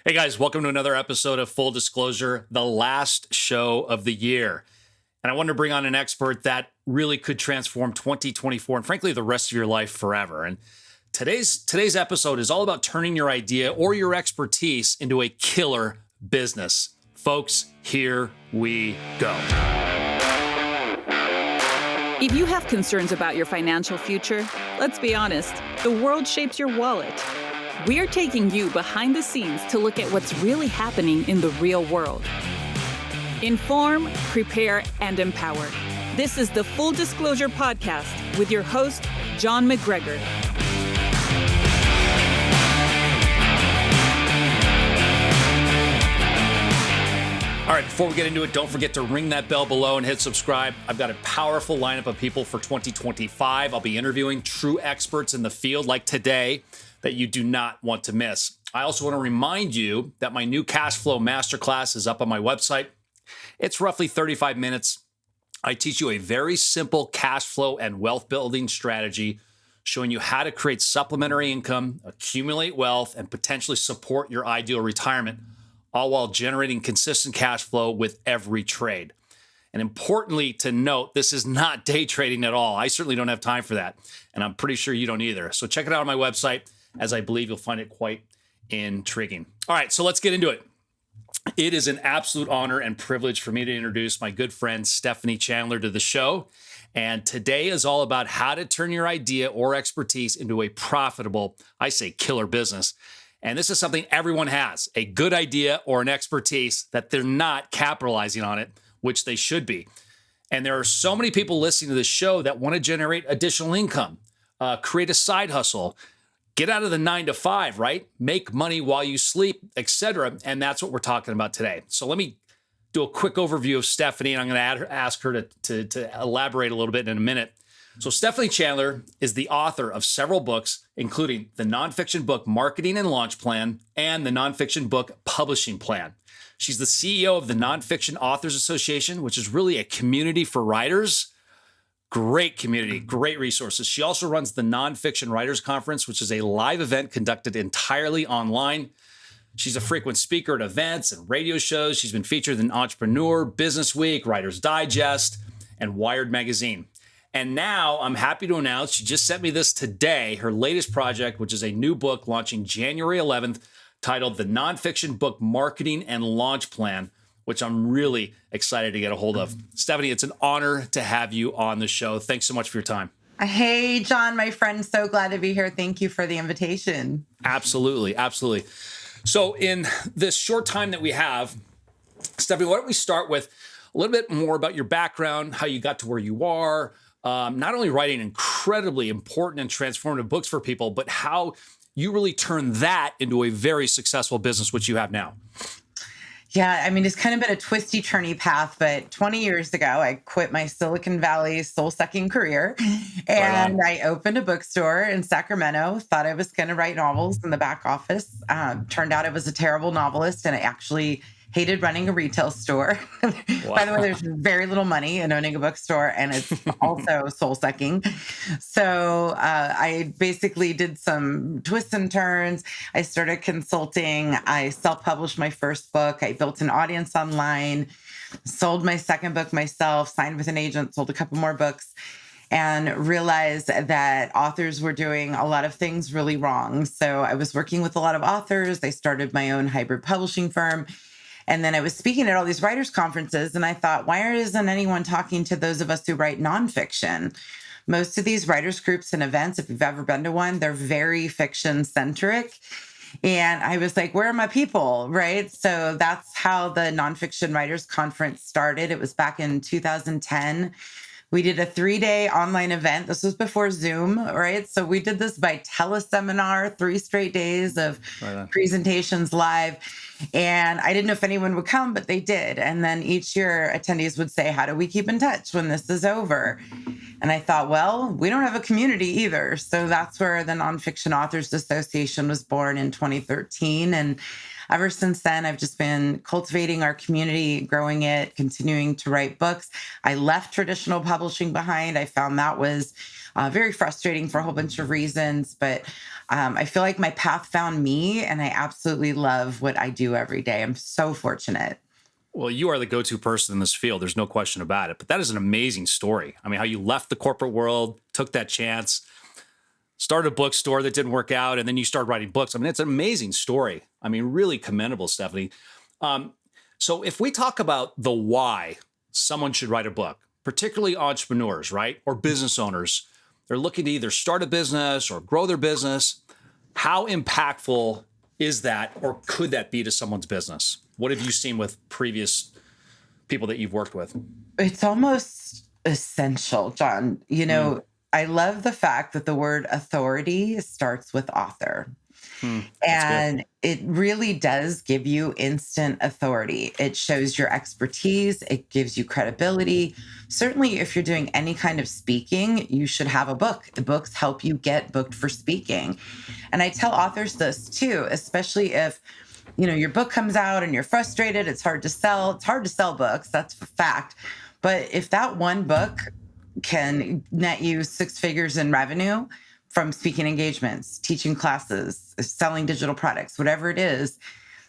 Hey guys, welcome to another episode of Full Disclosure, the last show of the year. And I wanted to bring on an expert that really could transform 2024 and frankly, the rest of your life forever. And today's episode is all about turning your idea or your expertise into a killer business. Folks, here we go. If you have concerns about your financial future, let's be honest, the world shapes your wallet. We're taking you behind the scenes to look at what's really happening in the real world. Inform, prepare, and empower. This is the Full Disclosure Podcast with your host, John MacGregor. All right, before we get into it, don't forget to ring that bell below and hit subscribe. I've got a powerful lineup of people for 2025. I'll be interviewing true experts in the field like today that you do not want to miss. I also want to remind you that my new cash flow masterclass is up on my website. It's roughly 35 minutes. I teach you a very simple cash flow and wealth building strategy, showing you how to create supplementary income, accumulate wealth, and potentially support your ideal retirement, all while generating consistent cash flow with every trade. And importantly to note, this is not day trading at all. I certainly don't have time for that, and I'm pretty sure you don't either. So check it out on my website, as I believe you'll find it quite intriguing. All right, so let's get into it. It is an absolute honor and privilege for me to introduce my good friend, Stephanie Chandler, to the show. And today is all about how to turn your idea or expertise into a profitable, I say killer business. And this is something everyone has, a good idea or an expertise that they're not capitalizing on it, which they should be. And there are so many people listening to this show that want to generate additional income, create a side hustle, get out of the 9 to 5, right? Make money while you sleep, etc. And that's what we're talking about today. So let me do a quick overview of Stephanie, and I'm going to ask her to elaborate a little bit in a minute. So Stephanie Chandler is the author of several books, including the nonfiction book Marketing and Launch Plan and the nonfiction book Publishing Plan. She's the CEO of the Nonfiction Authors Association, which is really a community for writers. Great community, great resources. She also runs the Nonfiction Writers Conference, which is a live event conducted entirely online. She's a frequent speaker at events and radio shows. She's been featured in Entrepreneur, Business Week, Writer's Digest, and Wired Magazine. And now I'm happy to announce she just sent me this today, her latest project, which is a new book launching January 11th, titled The Nonfiction Book Marketing and Launch Plan, which I'm really excited to get a hold of. Stephanie, it's an honor to have you on the show. Thanks so much for your time. Hey, John, my friend. So glad to be here. Thank you for the invitation. Absolutely. Absolutely. So in this short time that we have, Stephanie, why don't we start with a little bit more about your background, how you got to where you are, not only writing incredibly important and transformative books for people, but how you really turned that into a very successful business, which you have now. Yeah, I mean, it's kind of been a twisty, turny path, but 20 years ago, I quit my Silicon Valley soul-sucking career and I opened a bookstore in Sacramento, thought I was going to write novels in the back office. Turned out I was a terrible novelist and I actually hated running a retail store. Wow. By the way, there's very little money in owning a bookstore and it's also soul-sucking. So I basically did some twists and turns. I started consulting. I self-published my first book. I built an audience online, sold my second book myself, signed with an agent, sold a couple more books, and realized that authors were doing a lot of things really wrong. So I was working with a lot of authors. I started my own hybrid publishing firm. And then I was speaking at all these writers' conferences, and I thought, why isn't anyone talking to those of us who write nonfiction? Most of these writers' groups and events, if you've ever been to one, they're very fiction-centric. And I was like, where are my people, right? So that's how the Nonfiction Writers Conference started. It was back in 2010. We did a 3-day online event. This was before Zoom, right? So we did this by teleseminar, 3 straight days of presentations live. And I didn't know if anyone would come, but they did. And then each year attendees would say, how do we keep in touch when this is over? And I thought, well, we don't have a community either. So that's where the Nonfiction Authors Association was born in 2013. And ever since then, I've just been cultivating our community, growing it, continuing to write books. I left traditional publishing behind. I found that was Very frustrating for a whole bunch of reasons, but I feel like my path found me, and I absolutely love what I do every day. I'm so fortunate. Well, you are the go-to person in this field. There's no question about it. But that is an amazing story. I mean, how you left the corporate world, took that chance, started a bookstore that didn't work out, and then you started writing books. I mean, it's an amazing story. I mean, really commendable, Stephanie. So if we talk about the why someone should write a book, particularly entrepreneurs, right? Or business owners, they're looking to either start a business or grow their business. How impactful is that, or could that be to someone's business? What have you seen with previous people that you've worked with? It's almost essential, John. I love the fact that the word authority starts with author. And it really does give you instant authority. It shows your expertise. It gives you credibility. Certainly, if you're doing any kind of speaking, you should have a book. The books help you get booked for speaking. And I tell authors this too, especially if your book comes out and you're frustrated, it's hard to sell. It's hard to sell books. That's a fact. But if that one book can net you 6 figures in revenue from speaking engagements, teaching classes, selling digital products, whatever it is,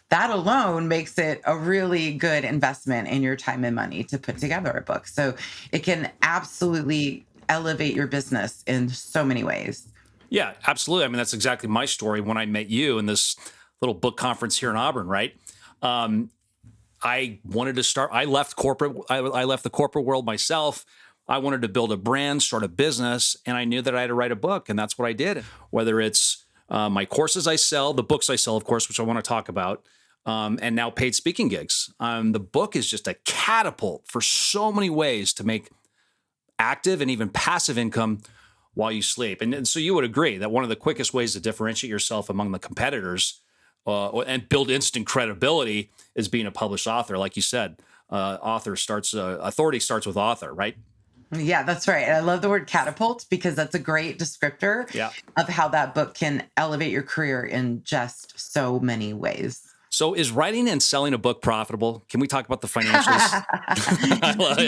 that alone makes it a really good investment in your time and money to put together a book. So it can absolutely elevate your business in so many ways. Yeah, absolutely. I mean, that's exactly my story when I met you in this little book conference here in Auburn, right? I wanted to start, I left the corporate world myself. I wanted to build a brand, start a business, and I knew that I had to write a book, and that's what I did. Whether it's my courses I sell, the books I sell, of course, which I want to talk about, and now paid speaking gigs. The book is just a catapult for so many ways to make active and even passive income while you sleep. And so you would agree that one of the quickest ways to differentiate yourself among the competitors and build instant credibility is being a published author. Like you said, authority starts with author, right? Yeah, that's right. And I love the word catapult because that's a great descriptor of how that book can elevate your career in just so many ways. So is writing and selling a book profitable? Can we talk about the financials?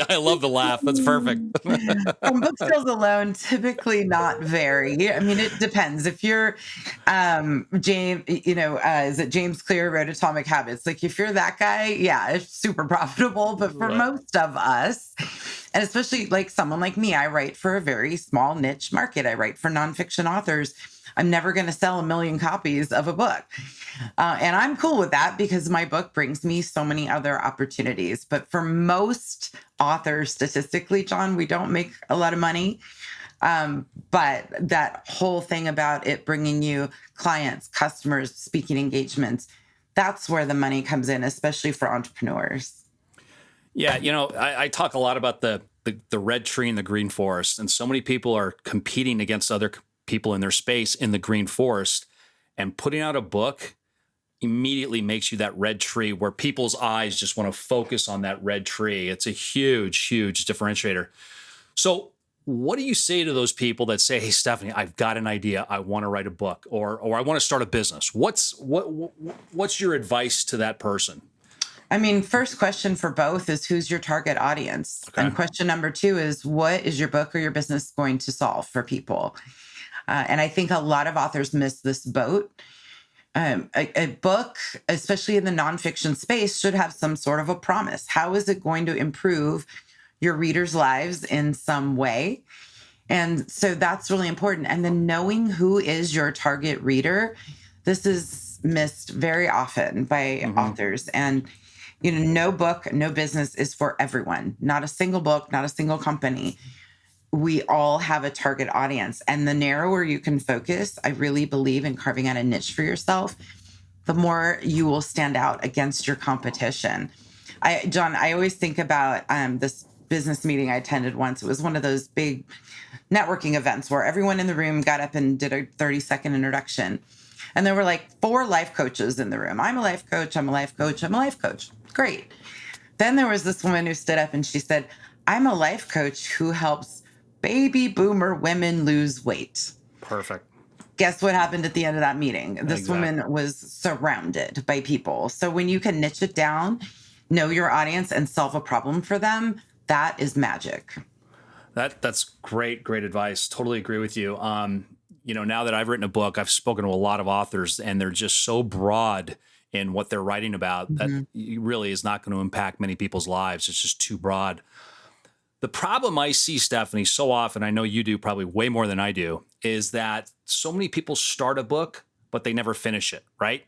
I love the laugh. That's perfect. From book sales alone, typically not very. I mean, it depends. If you're James, is it James Clear wrote Atomic Habits? Like if you're that guy, yeah, it's super profitable. But for most of us, and especially like someone like me, I write for a very small niche market. I write for nonfiction authors. I'm never going to sell 1 million copies of a book. And I'm cool with that because my book brings me so many other opportunities. But for most authors, statistically, John, we don't make a lot of money. But that whole thing about it bringing you clients, customers, speaking engagements, that's where the money comes in, especially for entrepreneurs. Yeah, I talk a lot about the red tree and the green forest, and so many people are competing against other people in their space in the green forest, and putting out a book immediately makes you that red tree where people's eyes just want to focus on that red tree. It's a huge, huge differentiator. So what do you say to those people that say, hey, Stephanie, I've got an idea. I want to write a book or I want to start a business. What's your advice to that person? I mean, first question for both is who's your target audience? Okay. And question number 2 is what is your book or your business going to solve for people? And I think a lot of authors miss this boat. A book, especially in the nonfiction space, should have some sort of a promise. How is it going to improve your readers' lives in some way? And so that's really important. And then knowing who is your target reader, this is missed very often by authors. And, no book, no business is for everyone. Not a single book, not a single company. We all have a target audience, and the narrower you can focus, I really believe in carving out a niche for yourself, the more you will stand out against your competition. John, I always think about this business meeting I attended once. It was one of those big networking events where everyone in the room got up and did a 30-second introduction. And there were like 4 life coaches in the room. I'm a life coach. I'm a life coach. I'm a life coach. Great. Then there was this woman who stood up and she said, I'm a life coach who helps baby boomer women lose weight. Perfect. Guess what happened at the end of that meeting? This woman was surrounded by people. So when you can niche it down, know your audience, and solve a problem for them, that is magic. That's great advice. Totally agree with you. Now that I've written a book, I've spoken to a lot of authors, and they're just so broad in what they're writing about that it really is not going to impact many people's lives. It's just too broad. The problem I see, Stephanie, so often, I know you do probably way more than I do, is that so many people start a book, but they never finish it, right?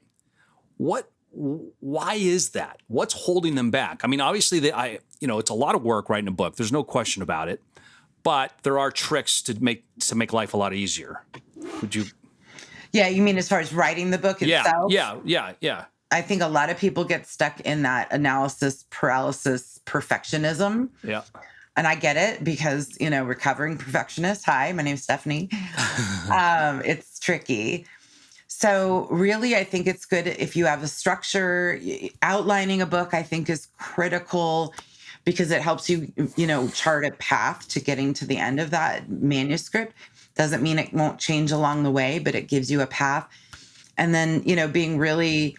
Why is that? What's holding them back? I mean, obviously, it's a lot of work writing a book. There's no question about it. But there are tricks to make life a lot easier. Would you? Yeah, you mean as far as writing the book itself? Yeah. I think a lot of people get stuck in that analysis paralysis perfectionism. Yeah. And I get it because, recovering perfectionist. Hi, my name's Stephanie. It's tricky. So really, I think it's good if you have a structure. Outlining a book, I think, is critical because it helps you, chart a path to getting to the end of that manuscript. Doesn't mean it won't change along the way, but it gives you a path. And then, being really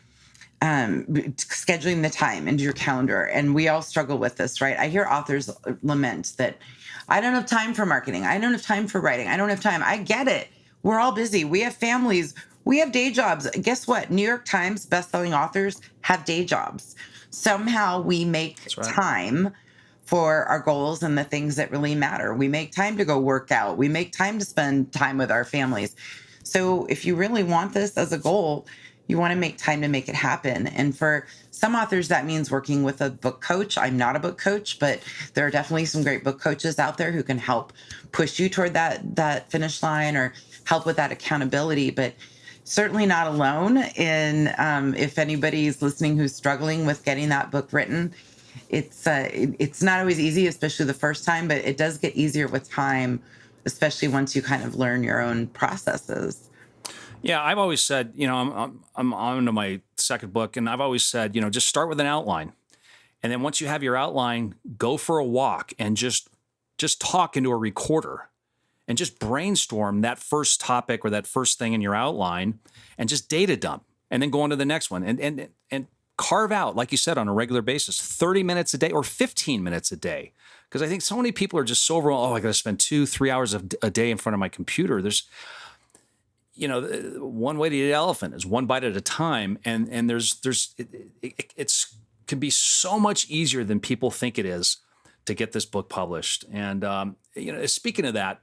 scheduling the time into your calendar. And we all struggle with this, right? I hear authors lament that I don't have time for marketing. I don't have time for writing. I don't have time. I get it. We're all busy. We have families. We have day jobs. Guess what? New York Times bestselling authors have day jobs. Somehow we make time for our goals and the things that really matter. We make time to go work out. We make time to spend time with our families. So if you really want this as a goal, you want to make time to make it happen. And for some authors, that means working with a book coach. I'm not a book coach, but there are definitely some great book coaches out there who can help push you toward that finish line or help with that accountability. But certainly not alone in if anybody's listening who's struggling with getting that book written. It's not always easy, especially the first time, but it does get easier with time, especially once you kind of learn your own processes. Yeah, I've always said, I'm on to my second book, and I've always said, just start with an outline. And then once you have your outline, go for a walk and just talk into a recorder and just brainstorm that first topic or that first thing in your outline and just data dump and then go on to the next one and carve out, like you said, on a regular basis, 30 minutes a day or 15 minutes a day. Because I think so many people are just so overwhelmed. Oh, I got to spend 2-3 hours a day in front of my computer. There's, one way to eat an elephant is one bite at a time. And it's can be so much easier than people think it is to get this book published. And, speaking of that,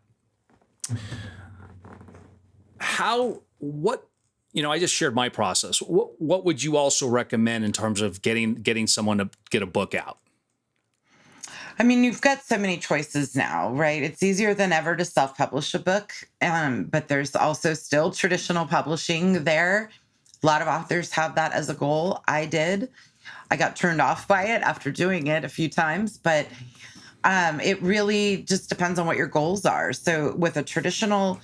I just shared my process. What would you also recommend in terms of getting someone to get a book out? I mean, you've got so many choices now, right? It's easier than ever to self-publish a book, but there's also still traditional publishing there. A lot of authors have that as a goal. I did. I got turned off by it after doing it a few times, but it really just depends on what your goals are. So with a traditional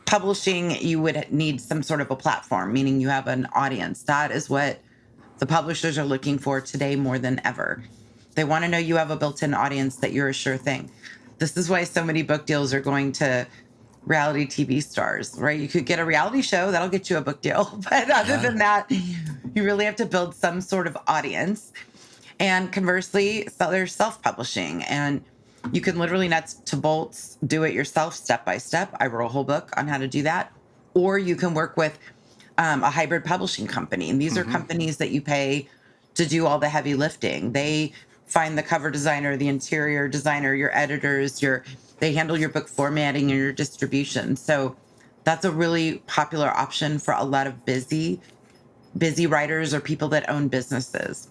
publishing, you would need some sort of a platform, meaning you have an audience. That is what the publishers are looking for today more than ever. They want to know you have a built-in audience, that you're a sure thing. This is why so many book deals are going to reality TV stars, right? You could get a reality show, that'll get you a book deal. But other than that, you really have to build some sort of audience. And conversely, so there's self-publishing, and you can literally nuts to bolts do it yourself step by step. I wrote a whole book on how to do that. Or you can work with a hybrid publishing company. And these are companies that you pay to do all the heavy lifting. They find the cover designer, the interior designer, your editors, they handle your book formatting and your distribution. So that's a really popular option for a lot of busy writers or people that own businesses.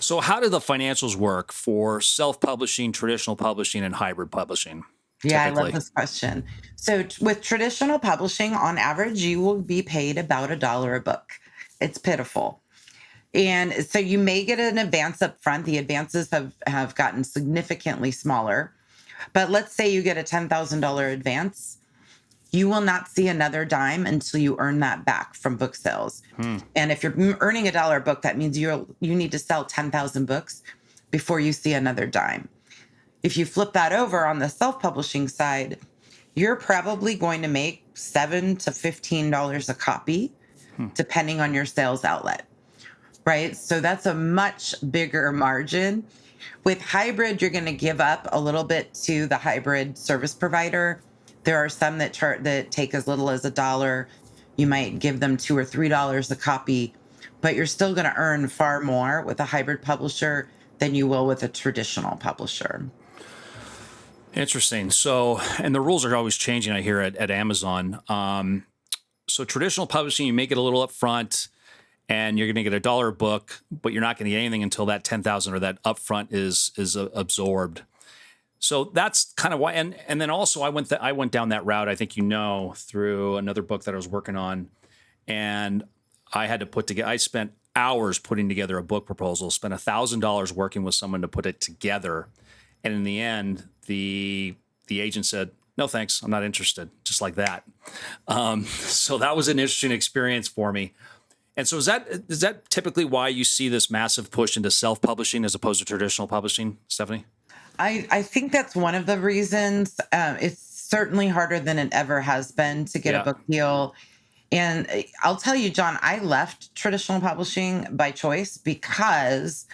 So how do the financials work for self-publishing, traditional publishing, and hybrid publishing? Yeah, typically? I love this question. So with traditional publishing, on average, you will be paid about $1 a book. It's pitiful. And so you may get an advance up front. The advances have gotten significantly smaller. But let's say you get a $10,000 advance. You will not see another dime until you earn that back from book sales. And if you're earning $1 a book, that means you need to sell 10,000 books before you see another dime. If you flip that over on the self-publishing side, you're probably going to make $7 to $15 a copy, depending on your sales outlet, right? So that's a much bigger margin. With hybrid, you're going to give up a little bit to the hybrid service provider. There are some that take as little as $1. You might give them $2 or $3 a copy, but you're still going to earn far more with a hybrid publisher than you will with a traditional publisher. Interesting. So, and the rules are always changing, I hear, at Amazon. So traditional publishing, you make it a little upfront, and you're going to get $1 a book, but you're not going to get anything until that 10,000 or that upfront is absorbed. So that's kind of why. And then also I went down that route. I think through another book that I was working on, and I had to put together. I spent hours putting together a book proposal. Spent $1,000 working with someone to put it together, and in the end, the agent said, "No, thanks. I'm not interested." Just like that. So that was an interesting experience for me. And so is that typically why you see this massive push into self-publishing as opposed to traditional publishing, Stephanie? I think that's one of the reasons. It's certainly harder than it ever has been to get a book deal. And I'll tell you, John, I left traditional publishing by choice because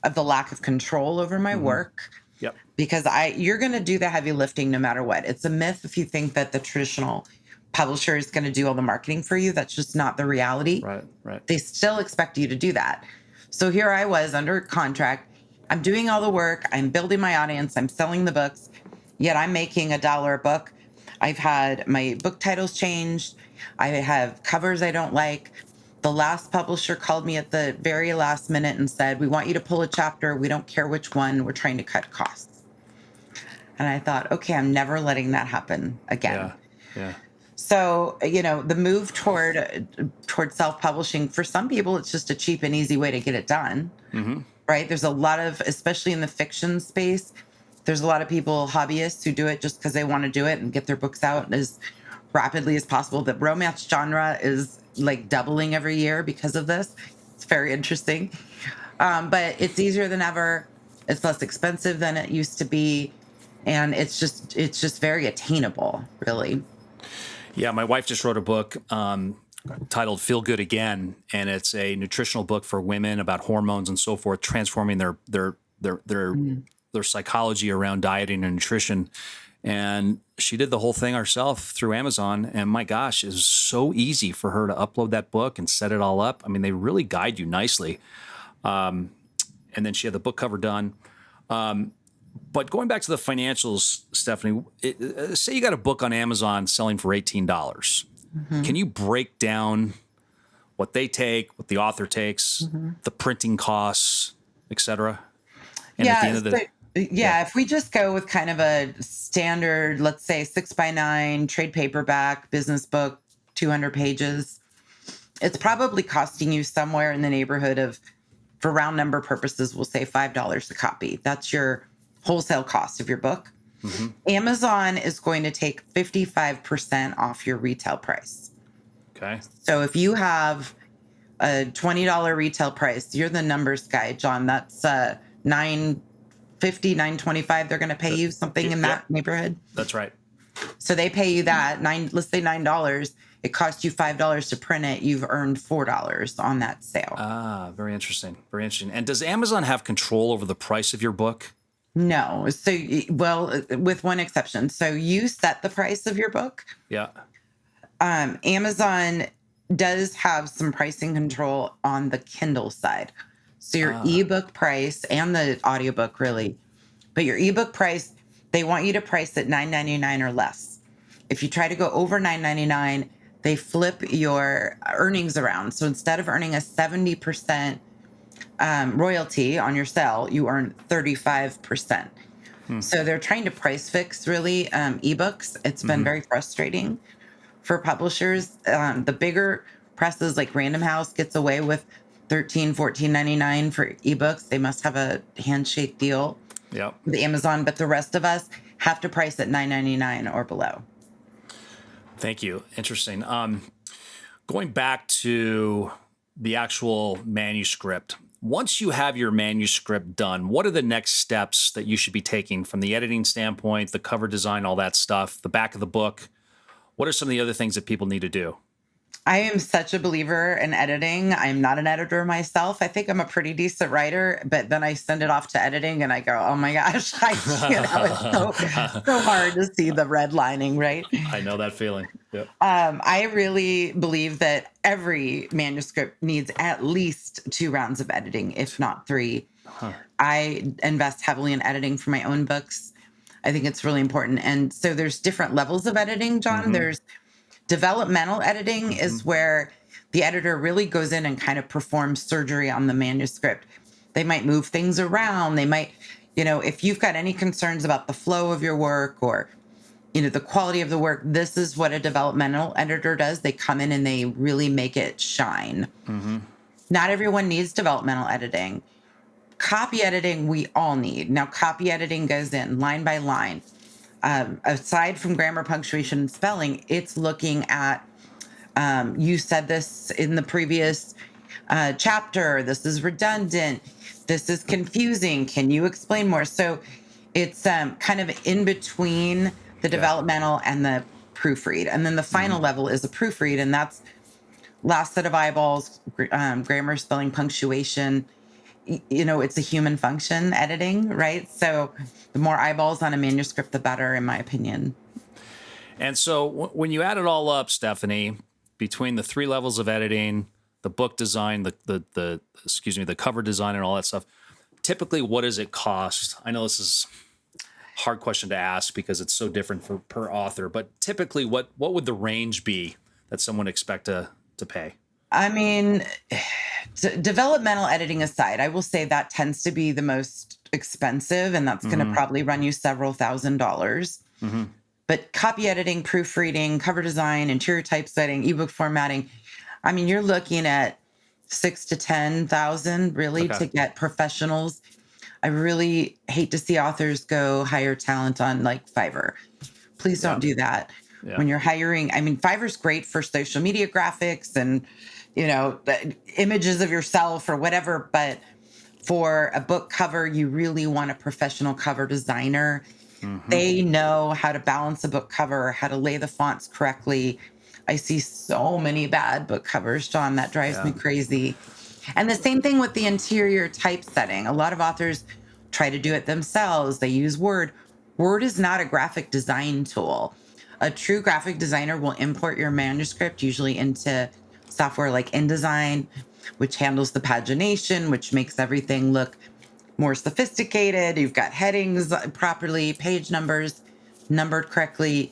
of the lack of control over my work. Yep. Because you're going to do the heavy lifting no matter what. It's a myth if you think that the traditional publisher is going to do all the marketing for you. That's just not the reality. Right. They still expect you to do that. So here I was under contract. I'm doing all the work. I'm building my audience. I'm selling the books. Yet I'm making $1 a book. I've had my book titles changed. I have covers I don't like. The last publisher called me at the very last minute and said, "We want you to pull a chapter. We don't care which one. We're trying to cut costs." And I thought, okay, I'm never letting that happen again. Yeah. So, the move toward self-publishing, for some people, it's just a cheap and easy way to get it done, right? There's a lot of, especially in the fiction space, there's a lot of people, hobbyists, who do it just because they want to do it and get their books out as rapidly as possible. The romance genre is like doubling every year because of this. It's very interesting. But it's easier than ever. It's less expensive than it used to be. And it's just very attainable, really. Yeah, my wife just wrote a book titled "Feel Good Again," and it's a nutritional book for women about hormones and so forth, transforming their psychology around dieting and nutrition. And she did the whole thing herself through Amazon. And my gosh, it's so easy for her to upload that book and set it all up. I mean, they really guide you nicely. And then she had the book cover done. But going back to the financials, Stephanie, say you got a book on Amazon selling for $18. Can you break down what they take, what the author takes, the printing costs, et cetera? And at the end of the if we just go with kind of a standard, let's say 6x9 trade paperback business book, 200 pages, it's probably costing you somewhere in the neighborhood of, for round number purposes, we'll say $5 a copy. That's your wholesale cost of your book. Amazon is going to take 55% off your retail price. Okay. So if you have a $20 retail price, you're the numbers guy, John. That's $9.50, $9.25. They're going to pay you something in that neighborhood. That's right. So they pay you that let's say $9. It costs you $5 to print it. You've earned $4 on that sale. Ah, very interesting. Very interesting. And does Amazon have control over the price of your book? No. So, well, with one exception. So you set the price of your book. Yeah. Amazon does have some pricing control on the Kindle side. So your ebook price and the audiobook, really. But your ebook price, they want you to price at $9.99 or less. If you try to go over $9.99, they flip your earnings around. So instead of earning a 70% royalty on your sale, you earn 35%. So they're trying to price fix, really, ebooks. It's been very frustrating for publishers. The bigger presses like Random House gets away with $13, $14.99 for ebooks. They must have a handshake deal with Amazon, but the rest of us have to price at $9.99 or below. Thank you. Interesting. Going back to the actual manuscript, once you have your manuscript done, what are the next steps that you should be taking from the editing standpoint, the cover design, all that stuff, the back of the book? What are some of the other things that people need to do? I am such a believer in editing. I'm not an editor myself. I think I'm a pretty decent writer, but then I send it off to editing and I go, oh my gosh, I can't. It's so hard to see the redlining, right? I know that feeling. Yep. I really believe that every manuscript needs at least 2 rounds of editing, if not 3. I invest heavily in editing for my own books. I think it's really important. And so there's different levels of editing, John. There's developmental editing is where the editor really goes in and kind of performs surgery on the manuscript. They might move things around. They might, if you've got any concerns about the flow of your work or, the quality of the work, this is what a developmental editor does. They come in and they really make it shine. Not everyone needs developmental editing. Copy editing, we all need. Now, copy editing goes in line by line. Aside from grammar, punctuation, and spelling, it's looking at, you said this in the previous chapter, this is redundant, this is confusing, can you explain more? So it's kind of in between the developmental and the proofread. And then the final level is a proofread, and that's last set of eyeballs, grammar, spelling, punctuation. It's a human function, editing, right? So the more eyeballs on a manuscript, the better, in my opinion. And so when you add it all up, Stephanie, between the 3 levels of editing, the book design, the cover design and all that stuff, typically what does it cost? I know this is a hard question to ask because it's so different per author, but typically what would the range be that someone would expect to pay? I mean, developmental editing aside, I will say that tends to be the most expensive, and that's going to probably run you several $1,000s. But copy editing, proofreading, cover design, interior typesetting, ebook formatting, I mean, you're looking at $6,000 to $10,000 really to get professionals. I really hate to see authors go hire talent on like Fiverr. Please don't do that. When you're hiring, I mean, Fiverr's great for social media graphics and the images of yourself or whatever. But for a book cover, you really want a professional cover designer. They know how to balance a book cover, how to lay the fonts correctly. I see so many bad book covers, John, that drives me crazy. And the same thing with the interior typesetting. A lot of authors try to do it themselves. They use Word. Word is not a graphic design tool. A true graphic designer will import your manuscript usually into software like InDesign, which handles the pagination, which makes everything look more sophisticated. You've got headings properly, page numbers numbered correctly.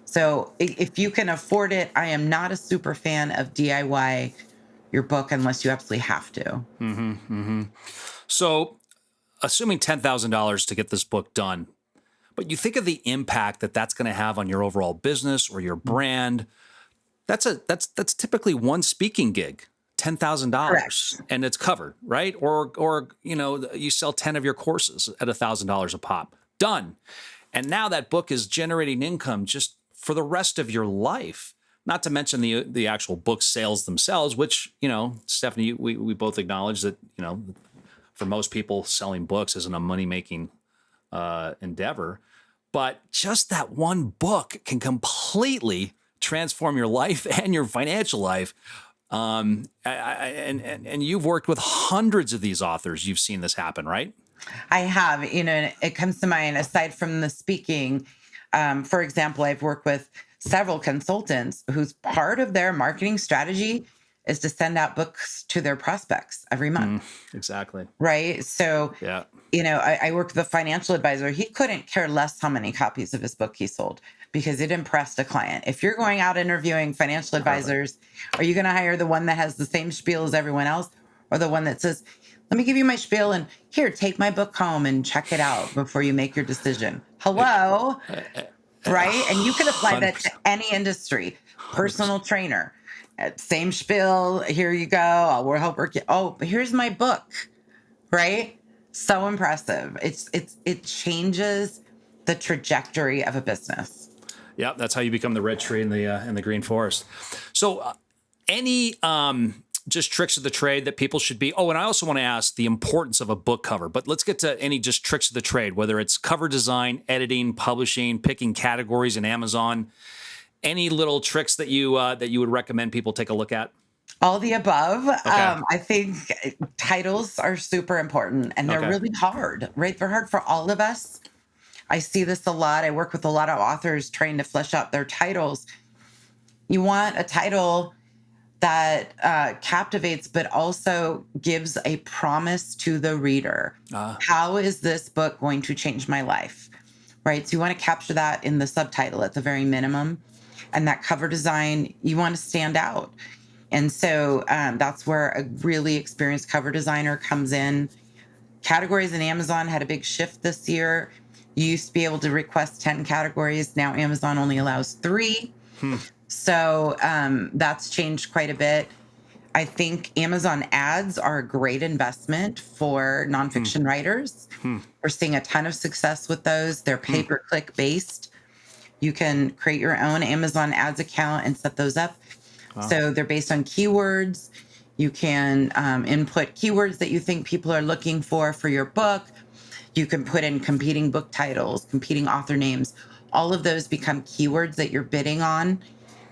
So if you can afford it, I am not a super fan of DIY your book unless you absolutely have to. So assuming $10,000 to get this book done, but you think of the impact that that's going to have on your overall business or your brand. That's typically one speaking gig, $10,000, and it's covered, right? Or you sell 10 of your courses at $1,000 a pop. Done. And now that book is generating income just for the rest of your life. Not to mention the actual book sales themselves, which, Stephanie, we both acknowledge that, for most people, selling books isn't a money-making endeavor. But just that one book can completely transform your life and your financial life. And you've worked with hundreds of these authors. You've seen this happen, right? I have. It comes to mind, aside from the speaking, for example, I've worked with several consultants whose part of their marketing strategy is to send out books to their prospects every month. Exactly. Right. So, I worked with a financial advisor. He couldn't care less how many copies of his book he sold because it impressed a client. If you're going out interviewing financial advisors, are you going to hire the one that has the same spiel as everyone else or the one that says, let me give you my spiel and here, take my book home and check it out before you make your decision? Hello. Right. And you can apply that to any industry. Personal trainer. Same spiel. Here you go. I'll help work you. Oh, here's my book. Right. So impressive. It changes the trajectory of a business. Yeah, that's how you become the red tree in the green forest. So, any just tricks of the trade that people should be? Oh, and I also want to ask the importance of a book cover. But let's get to any just tricks of the trade, whether it's cover design, editing, publishing, picking categories in Amazon. Any little tricks that you would recommend people take a look at? All the above. Okay. I think titles are super important and they're Okay. really hard, right? They're hard for all of us. I see this a lot. I work with a lot of authors trying to flesh out their titles. You want a title that captivates, but also gives a promise to the reader. How is this book going to change my life? Right? So you want to capture that in the subtitle at the very minimum. And that cover design, you want to stand out. And so that's where a really experienced cover designer comes in. Categories in Amazon had a big shift this year. You used to be able to request 10 categories. Now Amazon only allows 3. So that's changed quite a bit. I think Amazon ads are a great investment for nonfiction writers. We're seeing a ton of success with those. They're pay-per-click based. You can create your own Amazon ads account and set those up. So they're based on keywords. You can input keywords that you think people are looking for your book. You can put in competing book titles, competing author names. All of those become keywords that you're bidding on.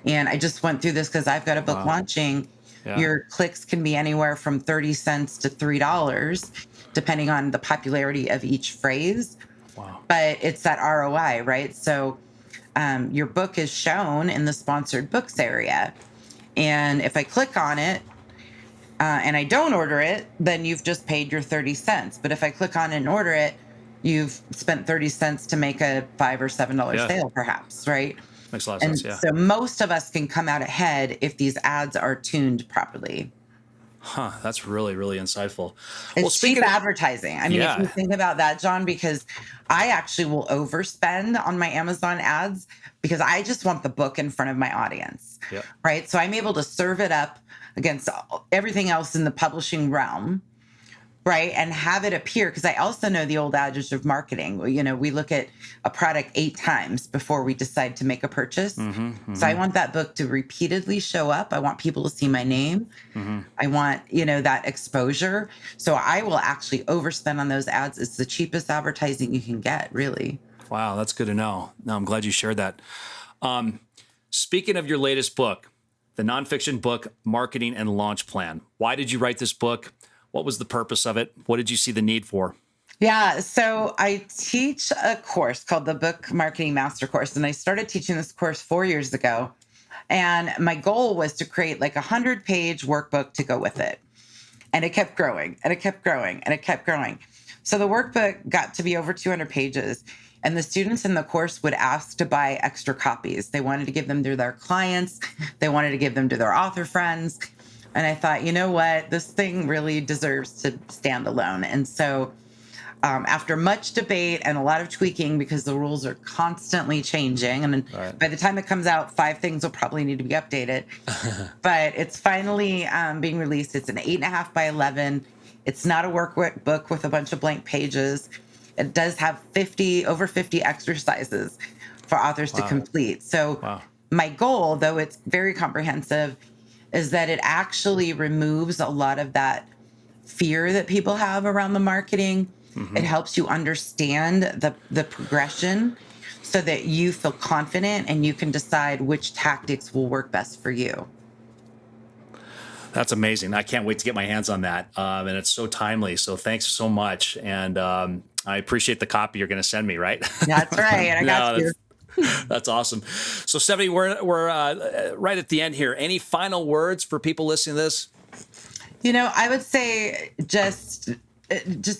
And I just went through this because I've got a book launching. Yeah. Your clicks can be anywhere from 30 cents to $3, depending on the popularity of each phrase. Wow. But it's that ROI, right? So your book is shown in the sponsored books area. And if I click on it and I don't order it, then you've just paid your 30 cents. But if I click on it and order it, you've spent 30 cents to make a $5 or $7 sale, perhaps, right? Makes a lot of sense, yeah. So most of us can come out ahead if these ads are tuned properly. That's really, really insightful. It's cheap advertising. I mean, if you think about that, John, because I actually will overspend on my Amazon ads because I just want the book in front of my audience, right? So I'm able to serve it up against everything else in the publishing realm, right? And have it appear, because I also know the old adage of marketing. You know, we look at a product 8 times before we decide to make a purchase. So I want that book to repeatedly show up. I want people to see my name. I want, that exposure. So I will actually overspend on those ads. It's the cheapest advertising you can get, really. Wow, that's good to know. No, I'm glad you shared that. Speaking of your latest book, the nonfiction book, Marketing and Launch Plan. Why did you write this book? What was the purpose of it? What did you see the need for? Yeah, so I teach a course called the Book Marketing Master Course, and I started teaching this course 4 years ago. And my goal was to create like a 100-page workbook to go with it. And it kept growing, and it kept growing, and it kept growing. So the workbook got to be over 200 pages, and the students in the course would ask to buy extra copies. They wanted to give them to their clients. They wanted to give them to their author friends. And I thought, you know what, this thing really deserves to stand alone. And so after much debate and a lot of tweaking, because the rules are constantly changing, and by the time it comes out, 5 things will probably need to be updated. But it's finally being released. It's an 8.5 by 11. It's not a workbook with a bunch of blank pages. It does have over 50 exercises for authors to complete. So my goal, though it's very comprehensive, is that it actually removes a lot of that fear that people have around the marketing. It helps you understand the progression so that you feel confident and you can decide which tactics will work best for you. That's amazing. I can't wait to get my hands on that. And it's so timely. So thanks so much. And I appreciate the copy you're going to send me, right? That's right. I got you. That's awesome. So Stephanie, we're right at the end here. Any final words for people listening to this? I would say just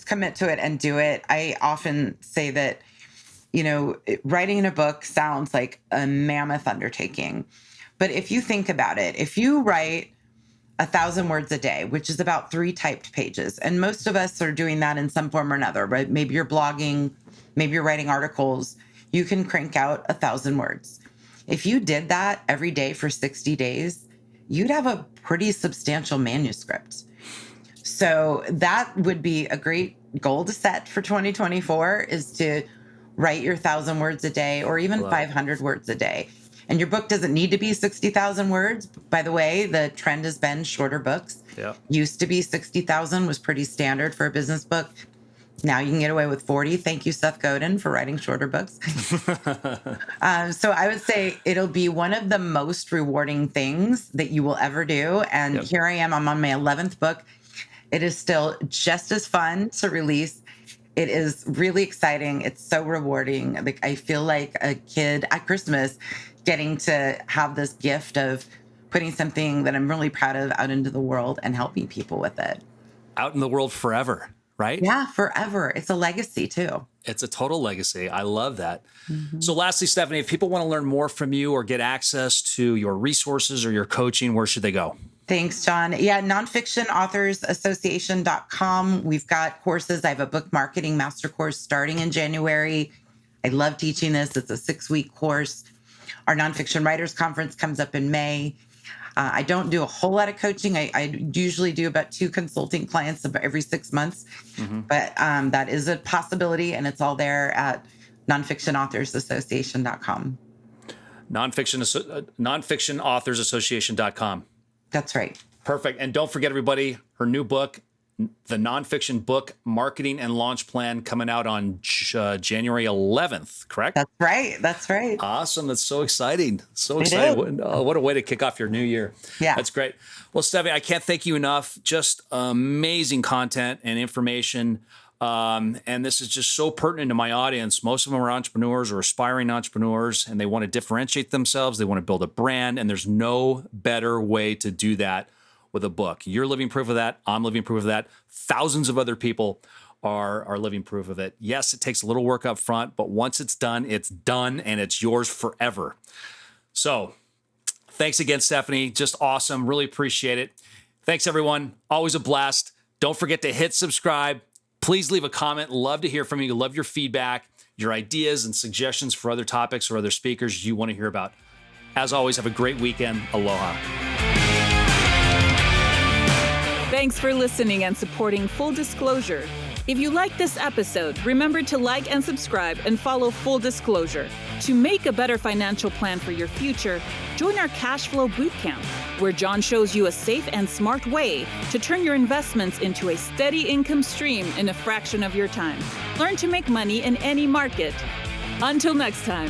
commit to it and do it. I often say that, writing a book sounds like a mammoth undertaking. But if you think about it, if you write 1,000 words a day, which is about 3 typed pages, and most of us are doing that in some form or another, right? Maybe you're blogging, maybe you're writing articles. You can crank out 1,000 words. If you did that every day for 60 days, you'd have a pretty substantial manuscript. So that would be a great goal to set for 2024, is to write your 1,000 words a day, or even 500 words a day. And your book doesn't need to be 60,000 words. By the way, the trend has been shorter books. Used to be 60,000 was pretty standard for a business book. Now you can get away with 40. Thank you, Seth Godin, for writing shorter books. So I would say it'll be one of the most rewarding things that you will ever do. And here I am, I'm on my 11th book. It is still just as fun to release. It is really exciting. It's so rewarding. Like, I feel like a kid at Christmas getting to have this gift of putting something that I'm really proud of out into the world and helping people with it. Out in the world forever, right? Yeah, forever. It's a legacy too. It's a total legacy. I love that. So lastly, Stephanie, if people want to learn more from you or get access to your resources or your coaching, where should they go? Thanks, John. Yeah, Nonfiction Authors Association.com. We've got courses. I have a book marketing master course starting in January. I love teaching this. It's a 6-week course. Our Nonfiction Writers Conference comes up in May. I don't do a whole lot of coaching. I usually do about 2 consulting clients every 6 months, but that is a possibility, and it's all there at nonfictionauthorsassociation.com. Nonfictionauthorsassociation.com. That's right. Perfect. And don't forget, everybody, her new book, the Nonfiction Book Marketing and Launch Plan, coming out on January 11th, correct? That's right. That's right. Awesome. That's so exciting. So exciting. What a way to kick off your new year. Yeah. That's great. Well, Stephanie, I can't thank you enough. Just amazing content and information. And this is just so pertinent to my audience. Most of them are entrepreneurs or aspiring entrepreneurs, and they want to differentiate themselves. They want to build a brand, and there's no better way to do that with a book. You're living proof of that. I'm living proof of that. Thousands of other people are living proof of it. Yes, it takes a little work up front, but once it's done, and it's yours forever. So thanks again, Stephanie. Just awesome. Really appreciate it. Thanks, everyone. Always a blast. Don't forget to hit subscribe. Please leave a comment. Love to hear from you. Love your feedback, your ideas and suggestions for other topics or other speakers you want to hear about. As always, have a great weekend. Aloha. Thanks for listening and supporting Full Disclosure. If you like this episode, remember to like and subscribe and follow Full Disclosure. To make a better financial plan for your future, join our Cash Flow Bootcamp, where John shows you a safe and smart way to turn your investments into a steady income stream in a fraction of your time. Learn to make money in any market. Until next time.